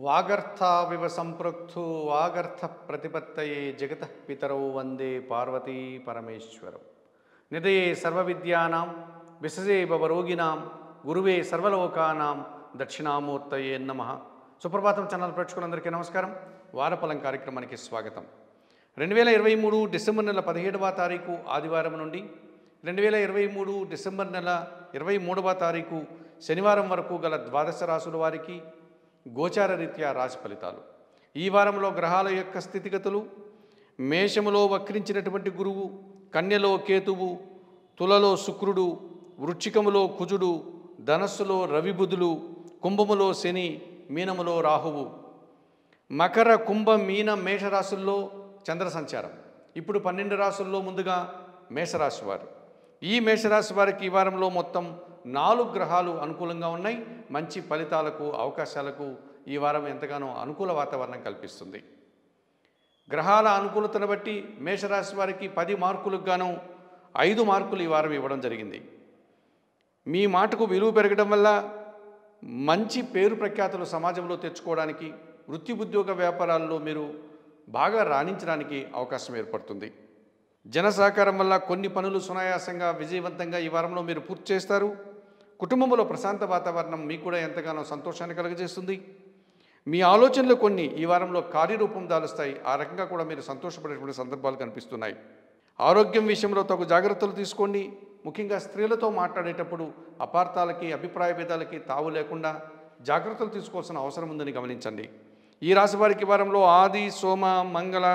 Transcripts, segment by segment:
వాగర్థావివ సంపృక్తు వాగర్థ ప్రతిపత్తయే జగతః పితరౌ వందే పార్వతీ పరమేశ్వరం. నిదయే సర్వవిద్యానాం విసజే భవరోగిణాం గురువే సర్వలోకానాం దక్షిణామూర్తయే నమః. సుప్రభాతం ఛానల్ ప్రేక్షకులందరికీ నమస్కారం. వారఫలం కార్యక్రమానికి స్వాగతం. 2023 డిసెంబర్ నెల 17వ తారీఖు ఆదివారం నుండి 2023 డిసెంబర్ నెల 23వ తారీఖు శనివారం వరకు గల ద్వాదశ రాశుల వారికి గోచార రీత్యా రాశి ఫలితాలు. ఈ వారంలో గ్రహాల యొక్క స్థితిగతులు: మేషములో వక్రించినటువంటి గురువు, కన్యలో కేతువు, తులలో శుక్రుడు, వృశ్చికములో కుజుడు, ధనస్సులో రవిబుధులు, కుంభములో శని, మీనములో రాహువు. మకర, కుంభ, మీన, మేషరాశుల్లో చంద్ర సంచారం. ఇప్పుడు 12 రాశుల్లో ముందుగా మేషరాశి వారు. ఈ మేషరాశి వారికి ఈ వారంలో మొత్తం 4 గ్రహాలు అనుకూలంగా ఉన్నాయి. మంచి ఫలితాలకు, అవకాశాలకు ఈ వారం ఎంతగానో అనుకూల వాతావరణం కల్పిస్తుంది. గ్రహాల అనుకూలతను బట్టి మేషరాశి వారికి 10 మార్కులకు గాను 5 మార్కులు ఈ వారం ఇవ్వడం జరిగింది. మీ మాటకు విలువ పెరగడం వల్ల మంచి పేరు ప్రఖ్యాతులు సమాజంలో తెచ్చుకోవడానికి, వృత్తి ఉద్యోగ వ్యాపారాల్లో మీరు బాగా రాణించడానికి అవకాశం ఏర్పడుతుంది. జన సహకారం వల్ల కొన్ని పనులు సునాయాసంగా, విజయవంతంగా ఈ వారంలో మీరు పూర్తి చేస్తారు. కుటుంబంలో ప్రశాంత వాతావరణం మీకు కూడా ఎంతగానో సంతోషాన్ని కలుగజేస్తుంది. మీ ఆలోచనలు కొన్ని ఈ వారంలో కార్యరూపం దాలుస్తాయి. ఆ రకంగా కూడా మీరు సంతోషపడేటువంటి సందర్భాలు కనిపిస్తున్నాయి. ఆరోగ్యం విషయంలో తగు జాగ్రత్తలు తీసుకోండి. ముఖ్యంగా స్త్రీలతో మాట్లాడేటప్పుడు అపార్థాలకి, అభిప్రాయ భేదాలకి తావు లేకుండా జాగ్రత్తలు తీసుకోవాల్సిన అవసరం ఉందని గమనించండి. ఈ రాశి వారికి వారంలో ఆది, సోమ, మంగళ,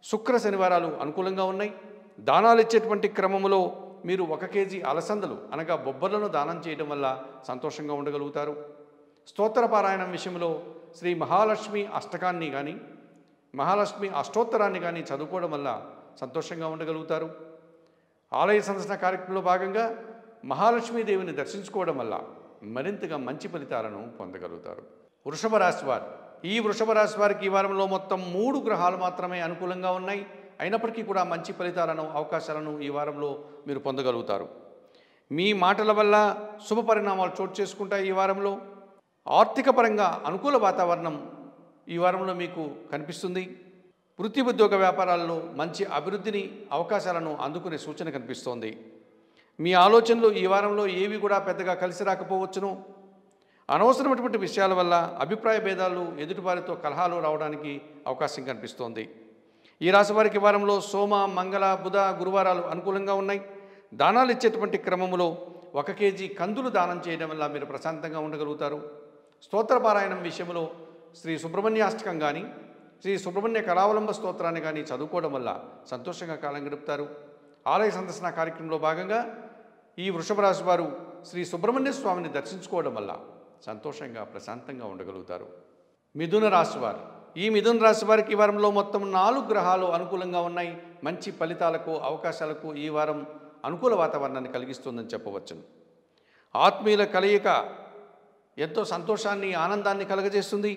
శుక్ర, శనివారాలు అనుకూలంగా ఉన్నాయి. దానాలు ఇచ్చేటువంటి క్రమంలో మీరు 1 కేజీ అలసందలు అనగా బొబ్బర్లను దానం చేయడం వల్ల సంతోషంగా ఉండగలుగుతారు. స్తోత్ర పారాయణం విషయంలో శ్రీ మహాలక్ష్మి అష్టకాన్ని కానీ, మహాలక్ష్మి అష్టోత్తరాన్ని కానీ చదువుకోవడం వల్ల సంతోషంగా ఉండగలుగుతారు. ఆలయ సందర్శన కార్యక్రమంలో భాగంగా మహాలక్ష్మీదేవిని దర్శించుకోవడం వల్ల మరింతగా మంచి ఫలితాలను పొందగలుగుతారు. వృషభ రాశి వారు. ఈ వృషభ రాశి వారికి ఈ వారంలో మొత్తం 3 గ్రహాలు మాత్రమే అనుకూలంగా ఉన్నాయి. అయినప్పటికీ కూడా మంచి ఫలితాలను, అవకాశాలను ఈ వారంలో మీరు పొందగలుగుతారు. మీ మాటల వల్ల శుభ పరిణామాలు చోటు చేసుకుంటాయి. ఈ వారంలో ఆర్థిక పరంగా అనుకూల వాతావరణం ఈ వారంలో మీకు కనిపిస్తుంది. వృత్తి ఉద్యోగ వ్యాపారాల్లో మంచి అభివృద్ధిని, అవకాశాలను అందుకునే సూచన కనిపిస్తోంది. మీ ఆలోచనలు ఈ వారంలో ఏవి కూడా పెద్దగా కలిసి రాకపోవచ్చును. అనవసరమైనటువంటి విషయాల వల్ల అభిప్రాయ భేదాలు, ఎదుటివారితో కలహాలు రావడానికి అవకాశం కనిపిస్తోంది. ఈ రాశి వారికి వారంలో సోమ, మంగళ, బుధ, గురువారాలు అనుకూలంగా ఉన్నాయి. దానాలు ఇచ్చేటువంటి క్రమంలో 1 కేజీ కందులు దానం చేయడం వల్ల మీరు ప్రశాంతంగా ఉండగలుగుతారు. స్తోత్ర పారాయణం విషయంలో శ్రీ సుబ్రహ్మణ్యాష్టకం కానీ, శ్రీ సుబ్రహ్మణ్య కళావలంబ స్తోత్రాన్ని కానీ చదువుకోవడం వల్ల సంతోషంగా కాలం గడుపుతారు. ఆలయ సందర్శన కార్యక్రమంలో భాగంగా ఈ వృషభ రాశి వారు శ్రీ సుబ్రహ్మణ్య స్వామిని దర్శించుకోవడం వల్ల సంతోషంగా, ప్రశాంతంగా ఉండగలుగుతారు. మిథున రాశి వారు. ఈ మిథున రాశి వారికి ఈ వారంలో మొత్తం 4 గ్రహాలు అనుకూలంగా ఉన్నాయి. మంచి ఫలితాలకు, అవకాశాలకు ఈ వారం అనుకూల వాతావరణాన్ని కలిగిస్తుందని చెప్పవచ్చును. ఆత్మీయుల కలయిక ఎంతో సంతోషాన్ని, ఆనందాన్ని కలగజేస్తుంది.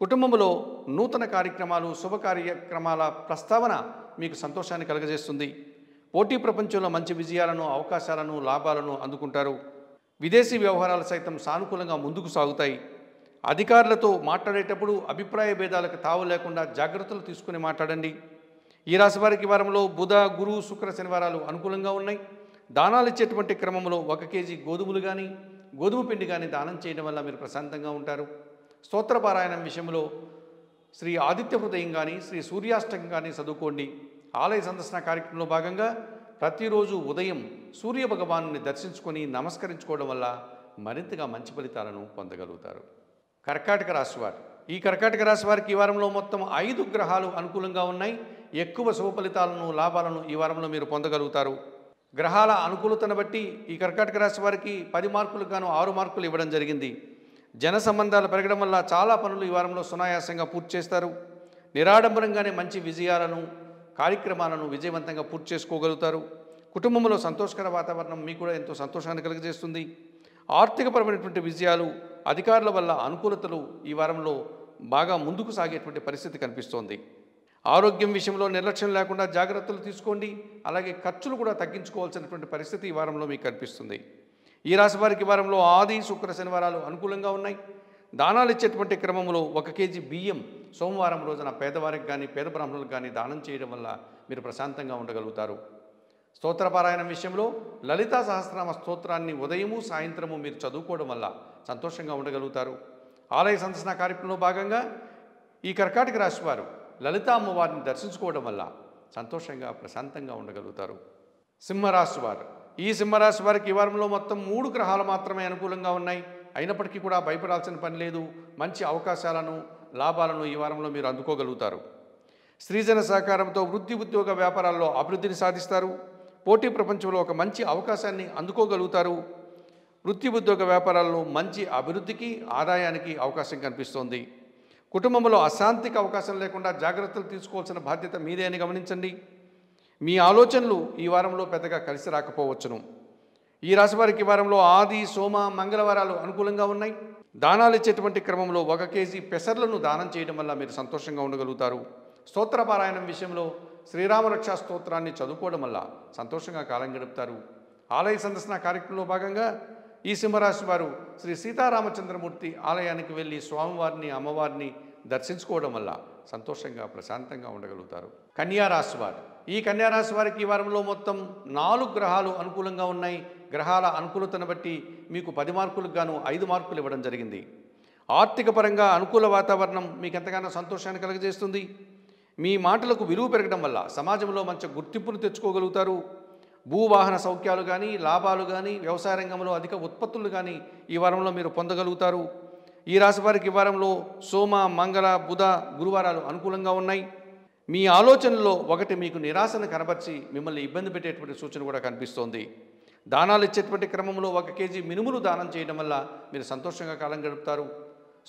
కుటుంబంలో నూతన కార్యక్రమాలు, శుభ కార్యక్రమాల ప్రస్తావన మీకు సంతోషాన్ని కలగజేస్తుంది. పోటీ ప్రపంచంలో మంచి విజయాలను, అవకాశాలను, లాభాలను అందుకుంటారు. విదేశీ వ్యవహారాలు సైతం సానుకూలంగా ముందుకు సాగుతాయి. అధికారులతో మాట్లాడేటప్పుడు అభిప్రాయ భేదాలకు తావు లేకుండా జాగ్రత్తలు తీసుకుని మాట్లాడండి. ఈ రాశి వారికి వారంలో బుధ, గురు, శుక్ర, శనివారాలు అనుకూలంగా ఉన్నాయి. దానాలు ఇచ్చేటువంటి క్రమంలో 1 కేజీ గోధుమలు కానీ, గోధుమ పిండి కానీ దానం చేయడం వల్ల మీరు ప్రశాంతంగా ఉంటారు. స్తోత్ర పారాయణం విషయంలో శ్రీ ఆదిత్య హృదయం కానీ, శ్రీ సూర్యాష్టకం కానీ చదువుకోండి. ఆలయ సందర్శన కార్యక్రమంలో భాగంగా ప్రతిరోజు ఉదయం సూర్య భగవాను దర్శించుకొని నమస్కరించుకోవడం వల్ల మరింతగా మంచి ఫలితాలను పొందగలుగుతారు. కర్కాటక రాశి వారు. ఈ కర్కాటక రాశి వారికి ఈ వారంలో మొత్తం 5 గ్రహాలు అనుకూలంగా ఉన్నాయి. ఎక్కువ శుభ ఫలితాలను, లాభాలను ఈ వారంలో మీరు పొందగలుగుతారు. గ్రహాల అనుకూలతను బట్టి ఈ కర్కాటక రాశి వారికి 10 మార్కులకు గాను 6 మార్కులు ఇవ్వడం జరిగింది. జన సంబంధాలు పెరగడం వల్ల చాలా పనులు ఈ వారంలో సునాయాసంగా పూర్తి చేస్తారు. నిరాడంబరంగానే మంచి విజయాలను, కార్యక్రమాలను విజయవంతంగా పూర్తి చేసుకోగలుగుతారు. కుటుంబంలో సంతోషకర వాతావరణం మీకు కూడా ఎంతో సంతోషాన్ని కలుగజేస్తుంది. ఆర్థికపరమైనటువంటి విజయాలు, అధికారుల వల్ల అనుకూలతలు ఈ వారంలో బాగా ముందుకు సాగేటువంటి పరిస్థితి కనిపిస్తోంది. ఆరోగ్యం విషయంలో నిర్లక్ష్యం లేకుండా జాగ్రత్తలు తీసుకోండి. అలాగే ఖర్చులు కూడా తగ్గించుకోవాల్సినటువంటి పరిస్థితి ఈ వారంలో మీకు కనిపిస్తుంది. ఈ రాశి వారికి వారంలో ఆది, శుక్ర, శనివారాలు అనుకూలంగా ఉన్నాయి. దానాలు ఇచ్చేటువంటి క్రమంలో 1 కేజీ బియ్యం సోమవారం రోజున పేదవారికి కానీ పేద బ్రాహ్మణులకు కానీ దానం చేయడం వల్ల మీరు ప్రశాంతంగా ఉండగలుగుతారు. స్తోత్రపారాయణం విషయంలో లలితా సహస్రనామ స్తోత్రాన్ని ఉదయము సాయంత్రము మీరు చదువుకోవడం వల్ల సంతోషంగా ఉండగలుగుతారు. ఆలయ సందర్శన కార్యక్రమంలో భాగంగా ఈ కర్కాటక రాశి వారు లలితా అమ్మవారిని దర్శించుకోవడం వల్ల సంతోషంగా ప్రశాంతంగా ఉండగలుగుతారు. సింహరాశి వారు, ఈ సింహరాశి వారికి ఈ వారంలో మొత్తం 3 గ్రహాలు మాత్రమే అనుకూలంగా ఉన్నాయి. అయినప్పటికీ కూడా భయపడాల్సిన పని లేదు. మంచి అవకాశాలను లాభాలను ఈ వారంలో మీరు అందుకోగలుగుతారు. స్త్రీజన సహకారంతో వృత్తి ఉద్యోగ వ్యాపారాల్లో అభివృద్ధిని సాధిస్తారు. పోటీ ప్రపంచంలో ఒక మంచి అవకాశాన్ని అందుకోగలుగుతారు. వృత్తి ఉద్యోగ వ్యాపారాల్లో మంచి అభివృద్ధికి ఆదాయానికి అవకాశం కనిపిస్తోంది. కుటుంబంలో అశాంతికి అవకాశం లేకుండా జాగ్రత్తలు తీసుకోవాల్సిన బాధ్యత మీదే అని గమనించండి. మీ ఆలోచనలు ఈ వారంలో పెద్దగా కలిసి రాకపోవచ్చును. ఈ రాశి వారికి ఈ వారంలో ఆది సోమ మంగళవారాలు అనుకూలంగా ఉన్నాయి. దానాలు ఇచ్చేటువంటి క్రమంలో 1 కేజీ పెసర్లను దానం చేయడం వల్ల మీరు సంతోషంగా ఉండగలుగుతారు. స్తోత్రపారాయణం విషయంలో శ్రీరామరక్షా స్తోత్రాన్ని చదువుకోవడం వల్ల సంతోషంగా కాలం గడుపుతారు. ఆలయ సందర్శన కార్యక్రమంలో భాగంగా ఈ సింహరాశి వారు శ్రీ సీతారామచంద్రమూర్తి ఆలయానికి వెళ్ళి స్వామివారిని అమ్మవారిని దర్శించుకోవడం వల్ల సంతోషంగా ప్రశాంతంగా ఉండగలుగుతారు. కన్యారాశి వారు, ఈ కన్యారాశి వారికి ఈ వారంలో మొత్తం 4 గ్రహాలు అనుకూలంగా ఉన్నాయి. గ్రహాల అనుకూలతను బట్టి మీకు 10 మార్కులకు గాను 5 మార్కులు ఇవ్వడం జరిగింది. ఆర్థిక పరంగా అనుకూల వాతావరణం మీకు ఎంతగానో సంతోషాన్ని కలుగజేస్తుంది. మీ మాటలకు విలువ పెరగడం వల్ల సమాజంలో మంచి గుర్తింపును తెచ్చుకోగలుగుతారు. భూవాహన సౌఖ్యాలు కానీ లాభాలు కానీ వ్యవసాయ రంగంలో అధిక ఉత్పత్తులు కానీ ఈ వారంలో మీరు పొందగలుగుతారు. ఈ రాశి వారికి ఈ వారంలో సోమ మంగళ బుధ గురువారాలు అనుకూలంగా ఉన్నాయి. మీ ఆలోచనలో ఒకటి మీకు నిరాశను కనబర్చి మిమ్మల్ని ఇబ్బంది పెట్టేటువంటి సూచన కూడా కనిపిస్తోంది. దానాలు ఇచ్చేటువంటి క్రమంలో 1 కేజీ మినుములు దానం చేయడం వల్ల మీరు సంతోషంగా కాలం గడుపుతారు.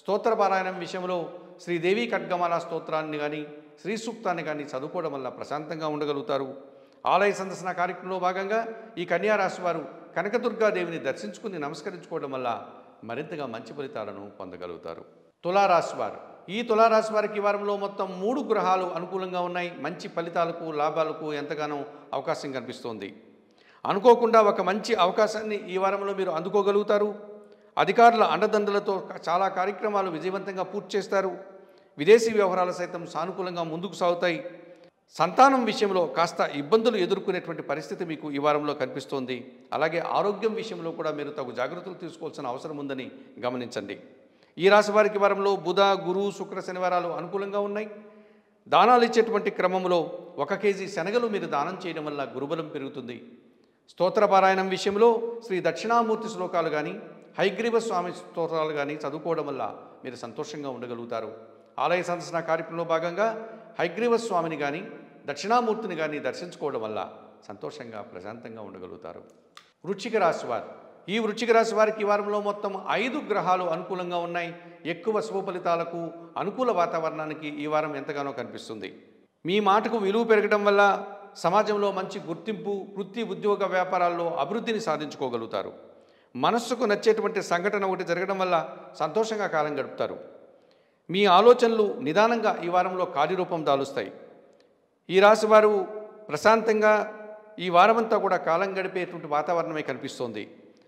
స్తోత్రపారాయణం విషయంలో శ్రీదేవి ఖడ్గమాల స్తోత్రాన్ని కానీ శ్రీ సూక్తాన్ని కానీ చదువుకోవడం వల్ల ప్రశాంతంగా ఉండగలుగుతారు. ఆలయ సందర్శన కార్యక్రమంలో భాగంగా ఈ కన్యారాశి వారు కనకదుర్గాదేవిని దర్శించుకుని నమస్కరించుకోవడం వల్ల మరింతగా మంచి ఫలితాలను పొందగలుగుతారు. తులారాశి వారు, ఈ తులారాశి వారికి ఈ వారంలో మొత్తం 3 గ్రహాలు అనుకూలంగా ఉన్నాయి. మంచి ఫలితాలకు లాభాలకు ఎంతగానో అవకాశం కనిపిస్తోంది. అనుకోకుండా ఒక మంచి అవకాశాన్ని ఈ వారంలో మీరు అందుకోగలుగుతారు. అధికారుల అండదండలతో చాలా కార్యక్రమాలు విజయవంతంగా పూర్తి చేస్తారు. విదేశీ వ్యవహారాలు సైతం సానుకూలంగా ముందుకు సాగుతాయి. సంతానం విషయంలో కాస్త ఇబ్బందులు ఎదుర్కొనేటువంటి పరిస్థితి మీకు ఈ వారంలో కనిపిస్తోంది. అలాగే ఆరోగ్యం విషయంలో కూడా మీరు తగు జాగ్రత్తలు తీసుకోవాల్సిన అవసరం ఉందని గమనించండి. ఈ రాశి వారికి వారంలో బుధ గురు శుక్ర శనివారాలు అనుకూలంగా ఉన్నాయి. దానాలు ఇచ్చేటువంటి క్రమంలో 1 కేజీ శనగలు మీరు దానం చేయడం వల్ల గురుబలం పెరుగుతుంది. స్తోత్రపారాయణం విషయంలో శ్రీ దక్షిణామూర్తి శ్లోకాలు కానీ హయగ్రీవ స్వామి స్తోత్రాలు కానీ చదువుకోవడం వల్ల మీరు సంతోషంగా ఉండగలుగుతారు. ఆలయ సందర్శన కార్యక్రమంలో భాగంగా హయగ్రీవ స్వామిని కానీ దక్షిణామూర్తిని కానీ దర్శించుకోవడం వల్ల సంతోషంగా ప్రశాంతంగా ఉండగలుగుతారు. వృశ్చిక రాశి వారు, ఈ వృశ్చిక రాశి వారికి ఈ వారంలో మొత్తం 5 గ్రహాలు అనుకూలంగా ఉన్నాయి. ఎక్కువ శుభ ఫలితాలకు అనుకూల వాతావరణానికి ఈ వారం ఎంతగానో కనిపిస్తుంది. మీ మాటకు విలువ పెరగడం వల్ల సమాజంలో మంచి గుర్తింపు, వృత్తి ఉద్యోగ వ్యాపారాల్లో అభివృద్ధిని సాధించుకోగలుగుతారు. మనస్సుకు నచ్చేటువంటి సంఘటన ఒకటి జరగడం వల్ల సంతోషంగా కాలం గడుపుతారు. మీ ఆలోచనలు నిదానంగా ఈ వారంలో కార్యరూపం దాలుస్తాయి. ఈ రాశి వారు ప్రశాంతంగా ఈ వారమంతా కూడా కాలం గడిపేటువంటి వాతావరణమే కనిపిస్తోంది.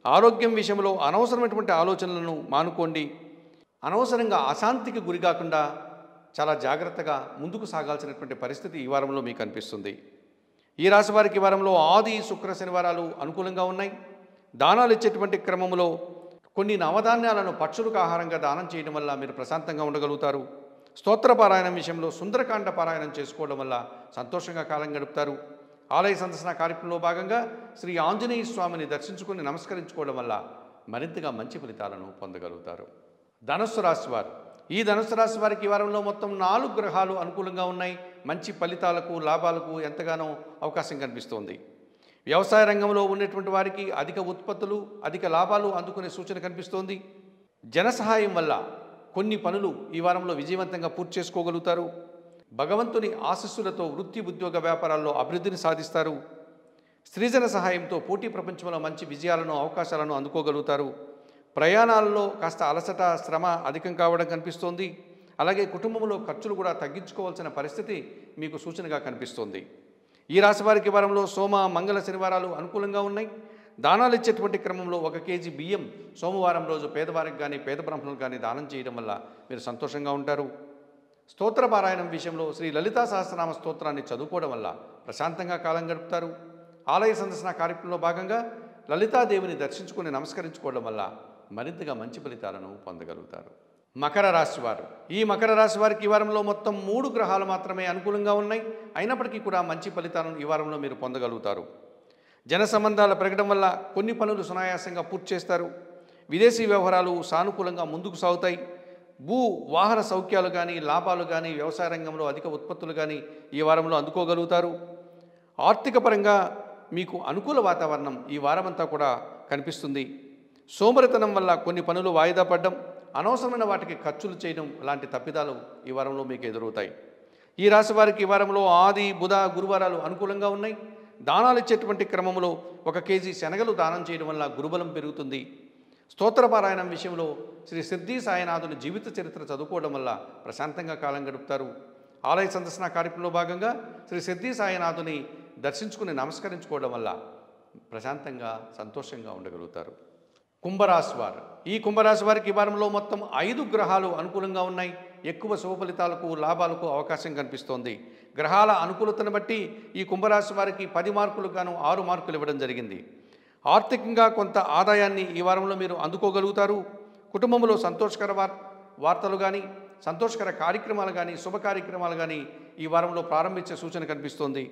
ఆరోగ్యం విషయంలో అనవసరమైనటువంటి ఆలోచనలను మానుకోండి. అనవసరంగా అశాంతికి గురి కాకుండా చాలా జాగ్రత్తగా ముందుకు సాగాల్సినటువంటి పరిస్థితి ఈ వారంలో మీకు కనిపిస్తుంది. ఈ రాశి వారికి ఈ వారంలో ఆది శుక్ర శనివారాలు అనుకూలంగా ఉన్నాయి. దానాలు ఇచ్చేటువంటి క్రమంలో కొన్ని నవధాన్యాలను పక్షులకు ఆహారంగా దానం చేయడం వల్ల మీరు ప్రశాంతంగా ఉండగలుగుతారు. స్తోత్రపారాయణం విషయంలో సుందరకాండ పారాయణం చేసుకోవడం వల్ల సంతోషంగా కాలం గడుపుతారు. ఆలయ సందర్శన కార్యక్రమంలో భాగంగా శ్రీ ఆంజనేయ స్వామిని దర్శించుకుని నమస్కరించుకోవడం వల్ల మరింతగా మంచి ఫలితాలను పొందగలుగుతారు. ధనుస్సు రాశి వారు, ఈ ధనుస్సు రాశి వారికి ఈ వారంలో మొత్తం 4 గ్రహాలు అనుకూలంగా ఉన్నాయి. మంచి ఫలితాలకు లాభాలకు ఎంతగానో అవకాశం కనిపిస్తోంది. వ్యవసాయ రంగంలో ఉన్నటువంటి వారికి అధిక ఉత్పత్తులు అధిక లాభాలు అందుకునే సూచన కనిపిస్తోంది. జన సహాయం వల్ల కొన్ని పనులు ఈ వారంలో విజయవంతంగా పూర్తి చేసుకోగలుగుతారు. భగవంతుని ఆశీస్సులతో వృత్తి ఉద్యోగ వ్యాపారాల్లో అభివృద్ధిని సాధిస్తారు. స్త్రీజన సహాయంతో పోటీ ప్రపంచంలో మంచి విజయాలను అవకాశాలను అందుకోగలుగుతారు. ప్రయాణాల్లో కాస్త అలసట శ్రమ అధికం కావడం కనిపిస్తోంది. అలాగే కుటుంబంలో ఖర్చులు కూడా తగ్గించుకోవాల్సిన పరిస్థితి మీకు సూచనగా కనిపిస్తోంది. ఈ రాశి వారికి వారంలో సోమ మంగళ శనివారాలు అనుకూలంగా ఉన్నాయి. దానాలు ఇచ్చేటువంటి క్రమంలో 1 కేజీ బియ్యం సోమవారం రోజు పేదవారికి కానీ పేద బ్రాహ్మణులకు కానీ దానం చేయడం వల్ల మీరు సంతోషంగా ఉంటారు. స్తోత్ర పారాయణం విషయంలో శ్రీ లలితా సహస్రనామ స్తోత్రాన్ని చదువుకోవడం వల్ల ప్రశాంతంగా కాలం గడుపుతారు. ఆలయ సందర్శన కార్యక్రమంలో భాగంగా లలితాదేవిని దర్శించుకుని నమస్కరించుకోవడం వల్ల మరింతగా మంచి ఫలితాలను పొందగలుగుతారు. మకర రాశి వారు, ఈ మకర రాశి వారికి ఈ వారంలో మొత్తం 3 గ్రహాలు మాత్రమే అనుకూలంగా ఉన్నాయి. అయినప్పటికీ కూడా మంచి ఫలితాలను ఈ వారంలో మీరు పొందగలుగుతారు. జన సంబంధాలు పెరగడం వల్ల కొన్ని పనులు సునాయాసంగా పూర్తి చేస్తారు. విదేశీ వ్యవహారాలు సానుకూలంగా ముందుకు సాగుతాయి. భూ వాహన సౌఖ్యాలు కానీ లాభాలు కానీ వ్యవసాయ రంగంలో అధిక ఉత్పత్తులు కానీ ఈ వారంలో అందుకోగలుగుతారు. ఆర్థిక పరంగా మీకు అనుకూల వాతావరణం ఈ వారమంతా కూడా కనిపిస్తుంది. సోమరితనం వల్ల కొన్ని పనులు వాయిదా పడడం, అనవసరమైన వాటికి ఖర్చులు చేయడం లాంటి తప్పిదాలు ఈ వారంలో మీకు ఎదురవుతాయి. ఈ రాశి వారికి ఈ వారంలో ఆది బుధ గురువారాలు అనుకూలంగా ఉన్నాయి. దానాలు ఇచ్చేటువంటి క్రమంలో 1 కేజీ శనగలు దానం చేయడం వల్ల గురుబలం పెరుగుతుంది. స్తోత్రపారాయణం విషయంలో శ్రీ సిద్ధి సాయినాథుని జీవిత చరిత్ర చదువుకోవడం వల్ల ప్రశాంతంగా కాలం గడుపుతారు. ఆలయ సందర్శన కార్యక్రమంలో భాగంగా శ్రీ సిద్ధి సాయినాథుని దర్శించుకుని నమస్కరించుకోవడం వల్ల ప్రశాంతంగా సంతోషంగా ఉండగలుగుతారు. కుంభరాశి వారు, ఈ కుంభరాశి వారికి ఈ వారంలో మొత్తం 5 గ్రహాలు అనుకూలంగా ఉన్నాయి. ఎక్కువ శుభ ఫలితాలకు లాభాలకు అవకాశం కనిపిస్తోంది. గ్రహాల అనుకూలతను బట్టి ఈ కుంభరాశి వారికి 10 మార్కులు గాను 6 మార్కులు ఇవ్వడం జరిగింది. ఆర్థికంగా కొంత ఆదాయాన్ని ఈ వారంలో మీరు అందుకోగలుగుతారు. కుటుంబంలో సంతోషకర వార్తలు కానీ సంతోషకర కార్యక్రమాలు కానీ శుభ కార్యక్రమాలు కానీ ఈ వారంలో ప్రారంభించే సూచన కనిపిస్తోంది.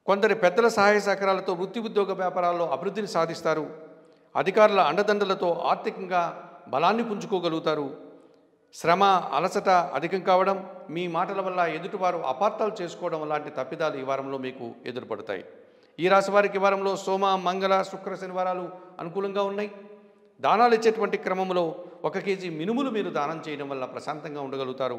కొందరి పెద్దల సహాయ సహకారాలతో వృత్తి ఉద్యోగ వ్యాపారాల్లో అభివృద్ధిని సాధిస్తారు. అధికారుల అండదండలతో ఆర్థికంగా బలాన్ని పుంజుకోగలుగుతారు. శ్రమ అలసట అధికం కావడం, మీ మాటల వల్ల ఎదుటివారు అపార్థాలు చేసుకోవడం లాంటి తప్పిదాలు ఈ వారంలో మీకు ఎదురుపడతాయి. ఈ రాశి వారికి ఈ వారంలో సోమ మంగళ శుక్ర శనివారాలు అనుకూలంగా ఉన్నాయి. దానాలు ఇచ్చేటువంటి క్రమంలో 1 కేజీ మినుములు మీరు దానం చేయడం వల్ల ప్రశాంతంగా ఉండగలుగుతారు.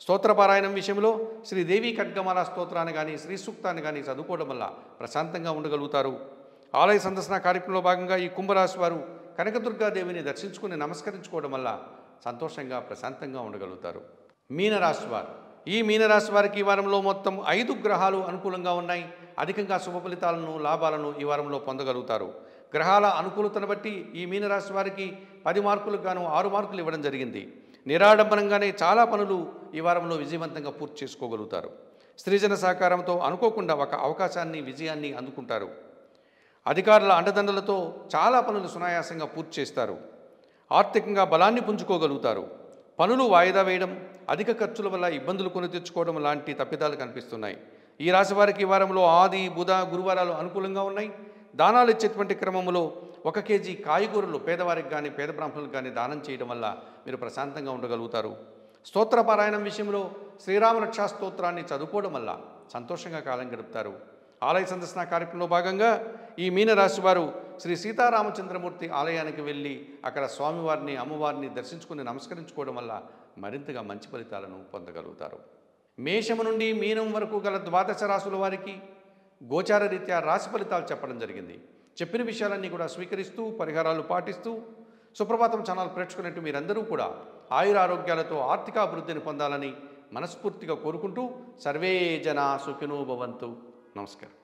స్తోత్రపారాయణం విషయంలో శ్రీదేవి ఖడ్గమాల స్తోత్రాన్ని కానీ శ్రీ సూక్తాన్ని కానీ చదువుకోవడం వల్ల ప్రశాంతంగా ఉండగలుగుతారు. ఆలయ సందర్శన కార్యక్రమంలో భాగంగా ఈ కుంభరాశి వారు కనకదుర్గాదేవిని దర్శించుకుని నమస్కరించుకోవడం వల్ల సంతోషంగా ప్రశాంతంగా ఉండగలుగుతారు. మీనరాశి వారు, ఈ మీనరాశి వారికి ఈ వారంలో మొత్తం 5 గ్రహాలు అనుకూలంగా ఉన్నాయి. అధికంగా శుభ ఫలితాలను లాభాలను ఈ వారంలో పొందగలుగుతారు. గ్రహాల అనుకూలతను బట్టి ఈ మీనరాశి వారికి 10 మార్కులకు గాను 6 మార్కులు ఇవ్వడం జరిగింది. నిరాడంబరంగానే చాలా పనులు ఈ వారంలో విజయవంతంగా పూర్తి చేసుకోగలుగుతారు. స్త్రీజన సహకారంతో అనుకోకుండా ఒక అవకాశాన్ని విజయాన్ని అందుకుంటారు. అధికారుల అండదండలతో చాలా పనులు సునాయాసంగా పూర్తి చేస్తారు. ఆర్థికంగా బలాన్ని పుంజుకోగలుగుతారు. పనులు వాయిదా వేయడం, అధిక ఖర్చుల వల్ల ఇబ్బందులు కొని తెచ్చుకోవడం లాంటి తప్పిదాలు కనిపిస్తున్నాయి. ఈ రాశి వారికి ఈ వారంలో ఆది బుధ గురువారాలు అనుకూలంగా ఉన్నాయి. దానాలు ఇచ్చేటువంటి క్రమంలో 1 కేజీ కాయగూరలు పేదవారికి కానీ పేద బ్రాహ్మణులకు కానీ దానం చేయడం వల్ల మీరు ప్రశాంతంగా ఉండగలుగుతారు. స్తోత్రపారాయణం విషయంలో శ్రీరామ రక్షా స్తోత్రాన్ని చదువుకోవడం వల్ల సంతోషంగా కాలం గడుపుతారు. ఆలయ సందర్శన కార్యక్రమంలో భాగంగా ఈ మీనరాశి వారు శ్రీ సీతారామచంద్రమూర్తి ఆలయానికి వెళ్ళి అక్కడ స్వామివారిని అమ్మవారిని దర్శించుకుని నమస్కరించుకోవడం వల్ల మరింతగా మంచి ఫలితాలను పొందగలుగుతారు. మేషము నుండి మీనం వరకు గల 12 రాశుల వారికి గోచార రీత్యా రాశి ఫలితాలు చెప్పడం జరిగింది. చెప్పిన విషయాలన్నీ కూడా స్వీకరిస్తూ పరిహారాలు పాటిస్తూ సుప్రభాతం ఛానల్ ప్రేక్షకున్నట్టు మీరందరూ కూడా ఆయురారోగ్యాలతో ఆర్థికాభివృద్ధిని పొందాలని మనస్ఫూర్తిగా కోరుకుంటూ సర్వే జనా సుఖినో భవంతు. నమస్కారం.